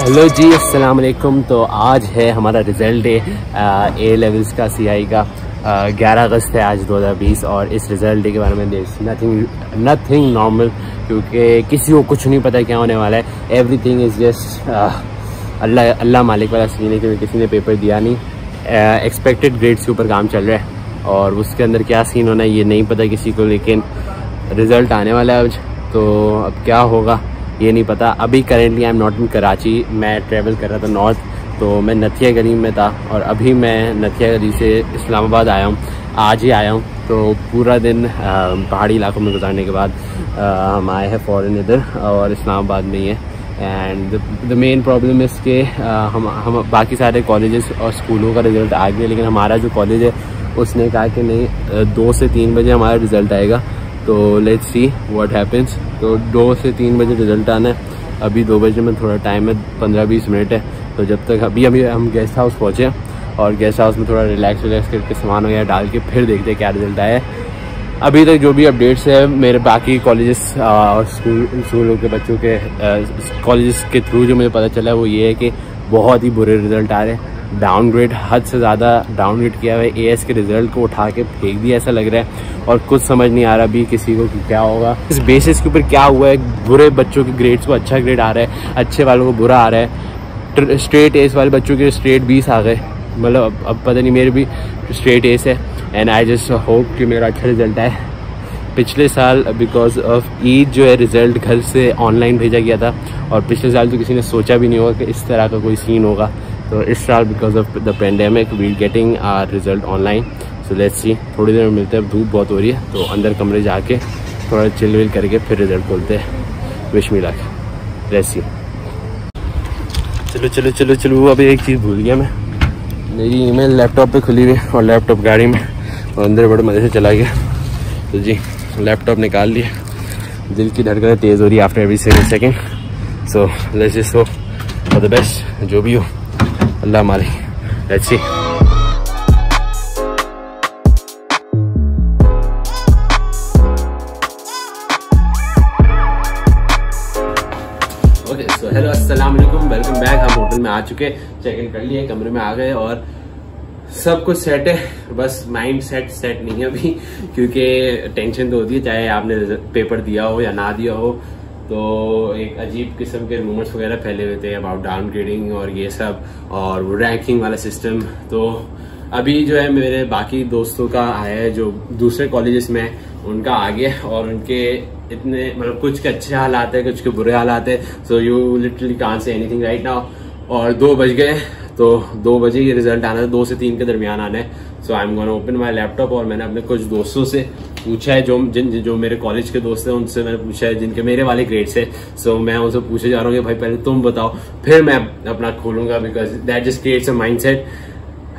Hello जी, अस्सलाम वालेकुम। तो आज है हमारा रिज़ल्ट डे ए लेवल्स का सीआई का। 11 अगस्त है आज 2020 और इस रिज़ल्ट डे के बारे में नथिंग नॉर्मल, क्योंकि किसी को कुछ नहीं पता क्या होने वाला है। एवरीथिंग इज़ जस्ट अल्लाह मालिक वाला सीन है, क्योंकि किसी ने पेपर दिया नहीं। एक्सपेक्टेड ग्रेड्स के ऊपर काम चल रहा है और उसके अंदर क्या सीन होना है ये नहीं पता किसी को, लेकिन रिज़ल्ट आने वाला है आज। तो अब क्या होगा ये नहीं पता। अभी currently I am not in Karachi, मैं ट्रैवल कर रहा था नॉर्थ, तो मैं नथिया गली में था और अभी मैं नथिया गली से इस्लामाबाद आया हूँ। आज ही आया हूँ, तो पूरा दिन पहाड़ी इलाकों में गुजारने के बाद हम आए हैं फ़ौरन इधर और इस्लामाबाद में ही है। एंड द मेन प्रॉब्लम इस के हम बाकी सारे कॉलेजेस और स्कूलों का रिज़ल्ट आ गया, लेकिन हमारा जो कॉलेज है उसने कहा कि नहीं 2 से 3 बजे हमारा रिज़ल्ट आएगा। तो लेट्स सी व्हाट हैपेंस। तो 2 से 3 बजे रिज़ल्ट आना है। अभी 2 बजे में थोड़ा टाइम है, 15-20 मिनट है। तो जब तक अभी हम गेस्ट हाउस पहुँचे और गेस्ट हाउस में थोड़ा रिलैक्स करके सामान वगैरह डाल के फिर देखते हैं क्या रिज़ल्ट आया है। अभी तक जो भी अपडेट्स है मेरे बाकी कॉलेजेस और स्कूलों के बच्चों के कॉलेजेस के थ्रू जो मुझे पता चला है वो ये है कि बहुत ही बुरे रिज़ल्ट आ रहे हैं। डाउनग्रेड, हद से ज़्यादा डाउनग्रेड किया हुआ है। एएस के रिज़ल्ट को उठा के फेंक दिया ऐसा लग रहा है और कुछ समझ नहीं आ रहा अभी किसी को कि क्या होगा। इस बेसिस के ऊपर क्या हुआ है, बुरे बच्चों के ग्रेड्स को अच्छा ग्रेड आ रहा है, अच्छे वालों को बुरा आ रहा है। स्ट्रेट एस वाले बच्चों के स्ट्रेट 20 आ गए, मतलब अब पता नहीं, मेरे भी स्ट्रेट एस है। एंड आई जस्ट होप कि मेरा अच्छा रिज़ल्ट आए। पिछले साल बिकॉज ऑफ ईद जो है रिज़ल्ट घर से ऑनलाइन भेजा गया था और पिछले साल तो किसी ने सोचा भी नहीं होगा कि इस तरह का कोई सीन होगा। तो इस साल because of the pandemic we getting our result online. So let's see, थोड़ी देर में मिलते हैं। धूप बहुत हो रही है तो अंदर कमरे जाके थोड़ा चिल विल करके फिर रिज़ल्ट खोलते हैं। Wish me luck, let's see. चलो अभी एक चीज़ भूल गया मैं। मेरी ईमेल लैपटॉप पे खुली हुई है और लैपटॉप गाड़ी में और अंदर बड़े मज़े से चला गया। तो जी लैपटॉप निकाल लिया। दिल की धड़कनें तेज़ हो रही है after every second. So let's just hope for the best. जो भी हो अल्लाह मालिक, let's see. Okay, so hello, अस्सलाम वालेकुम, वेलकम बैक। हम होटल में आ चुके, चेक इन कर लिए, कमरे में आ गए और सब कुछ सेट है। बस माइंड सेट नहीं है अभी, क्योंकि टेंशन तो होती है चाहे आपने पेपर दिया हो या ना दिया हो। तो एक अजीब किस्म के रूमर्स वगैरह फैले हुए थे अबाउट डाउनग्रेडिंग और ये सब और वो रैंकिंग वाला सिस्टम। तो अभी जो है मेरे बाकी दोस्तों का आया है जो दूसरे कॉलेजेस में, उनका आ गया और उनके इतने मतलब कुछ के अच्छे हालात है, कुछ के बुरे हालात है। So you literally can't say anything right now. और 2 बज गए, तो 2 बजे ये रिजल्ट आना है, 2 से 3 के दरमियान आना है। So I am gonna open my laptop और मैंने अपने कुछ दोस्तों से पूछा है जो मेरे कॉलेज के दोस्त हैं, उनसे मैंने पूछा है जिनके मेरे वाले ग्रेड्स है। सो मैं उनसे पूछे जा रहा हूँ कि भाई पहले तुम बताओ फिर मैं अपना खोलूंगा, because that just creates a mindset,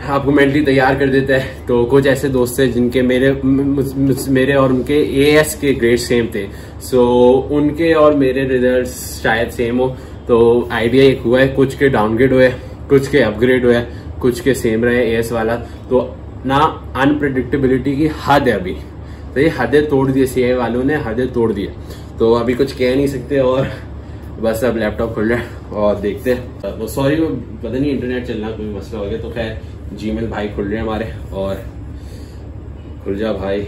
आपको मेंटली तैयार कर देता है। तो कुछ ऐसे दोस्त हैं जिनके मेरे और उनके एएस के ग्रेड सेम थे। सो उनके और मेरे रिजल्ट शायद सेम हो। तो आइडिया एक हुआ है, कुछ के डाउनग्रेड हुए, कुछ के अपग्रेड हुए, कुछ के सेम रहे एएस वाला। तो ना अनप्रेडिक्टेबिलिटी की हद है अभी, तो ये हदें तोड़ दी, सीआई वालों ने हदें तोड़ दी। तो अभी कुछ कह नहीं सकते और बस अब लैपटॉप खुल रहा है और देखते हैं। वो सॉरी वो पता नहीं इंटरनेट चलना कोई मसला हो गया। तो खैर जीमेल भाई खुल रहे हैं हमारे, और खुल जा भाई।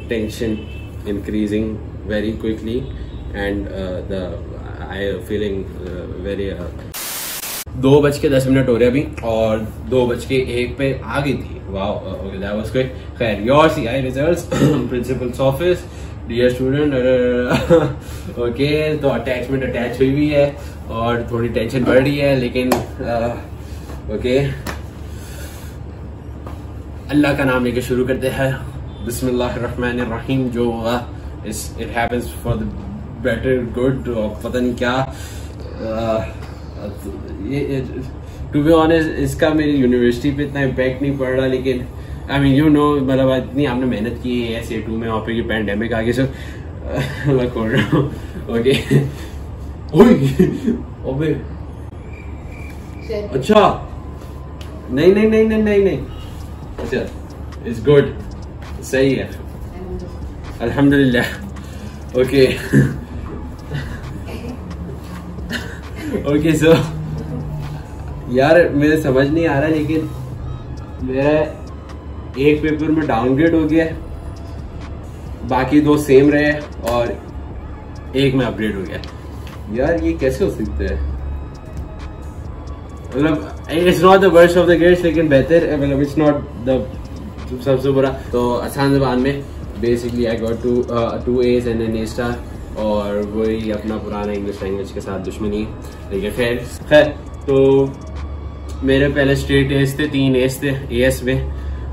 Tension increasing very quickly and I feeling very 2:10 हो रहे अभी और 2:01 पे आ गई थी। Wow, okay that was quick. खैर your CI results, principal's office, dear student. Okay, तो अटैचमेंट अटैच हुई हुई है और थोड़ी टेंशन बढ़ रही है, लेकिन ओके अल्लाह का नाम लेके शुरू करते हैं। बिस्मिल्लाहिर्रहमानिर्रहीम। जो होगा it happens for the better good, पता नहीं क्या। ये टू बी ऑनेस्ट इसका मेरी यूनिवर्सिटी पे इतना इम्पैक्ट नहीं पड़ रहा, लेकिन आई मीन यू नो, मतलब इतनी आपने मेहनत की है SA2 में, वहाँ पे पैंडेमिक आगे से मैं खोल रहा हूँ। ओके ओबे अच्छा, नहीं, अच्छा इट्स गुड, सही है अल्हम्दुलिल्लाह। ओके ओके सो यार मेरे समझ नहीं आ रहा, लेकिन मेरा एक पेपर में डाउनग्रेड हो गया, बाकी 2 सेम रहे और एक में अपग्रेड हो गया। यार ये कैसे हो सकता है? मतलब it's not the worst of the grades, लेकिन बेहतर, मतलब इट्स नॉट द सबसे बुरा। तो आसान ज़बान में basically I got 2 A's and an A-, और वही अपना पुराना इंग्लिश लैंग्वेज के साथ दुश्मनी है, लेकिन खैर तो मेरे पहले स्ट्रेट A's थे, 3 A's थे AS में,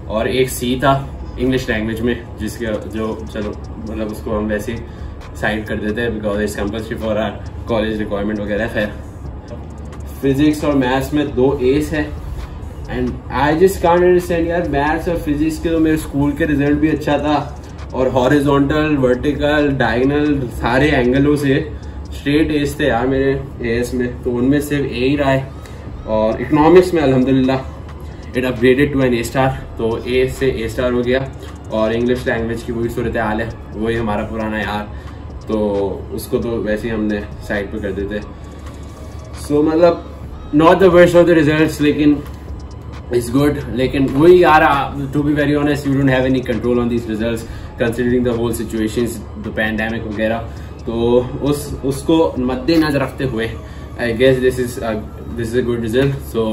और एक C था इंग्लिश लैंग्वेज में, जिसके जो चलो मतलब उसको हम वैसे साइड कर देते हैं because it's compulsory for our college requirement वगैरह। खैर फिजिक्स और मैथ्स में 2 A's है, and I just can't understand यार, मैथ्स और फिजिक्स के तो मेरे स्कूल के रिजल्ट भी अच्छा था, और हॉरिजॉन्टल, वर्टिकल, डायगोनल सारे एंगलों से स्ट्रेट A's थे यार मेरे AS में, तो उनमें सिर्फ A ही रहा है। और इकोनॉमिक्स में अल्हम्दुलिल्लाह it upgraded to an A-, तो A से A- हो गया। और इंग्लिश लैंग्वेज की वही सूरत हाल है, वही हमारा पुराना यार, तो उसको तो वैसे ही हमने साइड पे कर देते। सो मतलब not the worst of the results, लेकिन इट्स गुड। लेकिन वही यार, to be very honest, you don't have any control on these results considering the whole situations, the pandemic वगैरह। तो उसको मद्देनजर रखते हुए I guess this is a good result. So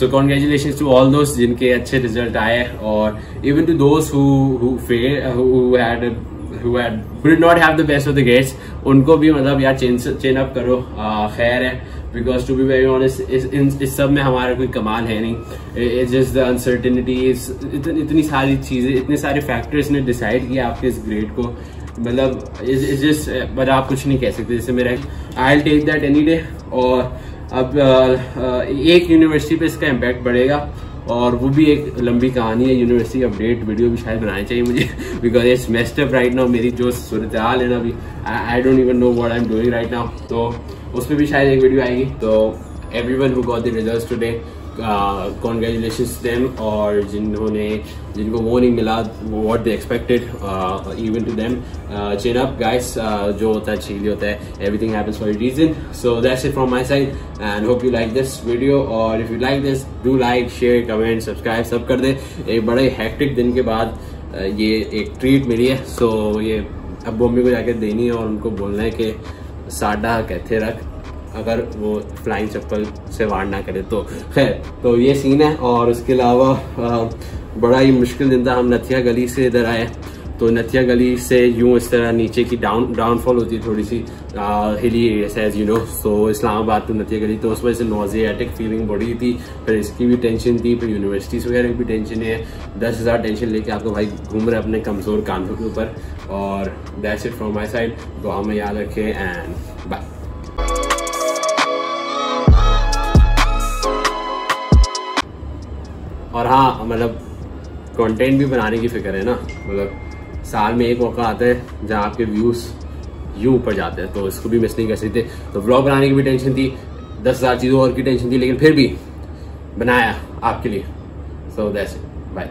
congratulations to all दोस्त जिनके अच्छे रिजल्ट आए, और इवन टू दोस्त who did not have the best of the grades, उनको भी मतलब यार चेन अप करो। खैर है, because to be very honest इस सब में हमारा कोई कमाल है नहीं, इट्स जस्ट द अनसर्टेनिटीज, इतनी सारी चीजें, इतने सारे फैक्टर्स ने डिसाइड किया आपके इस ग्रेड को, मतलब इट्स जस्ट, बट आप कुछ नहीं कह सकते। जैसे मेरा I will take that any day. और अब एक यूनिवर्सिटी पे इसका इम्पैक्ट बढ़ेगा, और वो भी एक लंबी कहानी है। यूनिवर्सिटी अपडेट वीडियो भी शायद बनानी चाहिए मुझे, because it's messed up right now. मेरी जो सूरत हाल है ना अभी, I don't even know what I am doing right now, तो उसमें भी शायद एक वीडियो आएगी। तो everyone who got the results today, congratulations them, और जिनको वो नहीं मिला what they expected, even to them, chin up guys, जो होता है ठीक होता है, everything happens for a reason. So that's it from my side, and hope you like this video, और if you like this do like, share, comment, subscribe सब कर दे। एक बड़े हेक्टिक दिन के बाद ये एक ट्रीट मिली है, सो ये अब मम्मी को जाके देनी है, और उनको बोलना है कि साडा कहते रख, अगर वो फ्लाइंग चप्पल से वार ना करे तो। खैर तो ये सीन है, और उसके अलावा बड़ा ही मुश्किल दिन था। हम नथिया गली से इधर आए, तो नथिया गली से यूं इस तरह नीचे की डाउनफॉल होती है, थोड़ी सी hilly area as you know. So Islamabad to Nathia Gali, तो उस वजह से नॉजियाटिक फीलिंग बढ़ी थी, फिर इसकी भी टेंशन थी, फिर यूनिवर्सिटीज़ वगैरह की भी टेंशन है। 10,000 टेंशन लेके आपको भाई घूम रहे अपने कमज़ोर कांधों के ऊपर। और that's it from my side, दुआ में याद रखें, एंड बाय। और हाँ, मतलब कंटेंट भी बनाने की फिक्र है ना, मतलब साल में एक मौका आता है जहाँ आपके व्यूज़ यूं ऊपर जाते हैं, तो इसको भी मिस नहीं कर सकते। तो व्लॉग बनाने की भी टेंशन थी, 10,000 चीज़ों और की टेंशन थी, लेकिन फिर भी बनाया आपके लिए। So that's it, bye.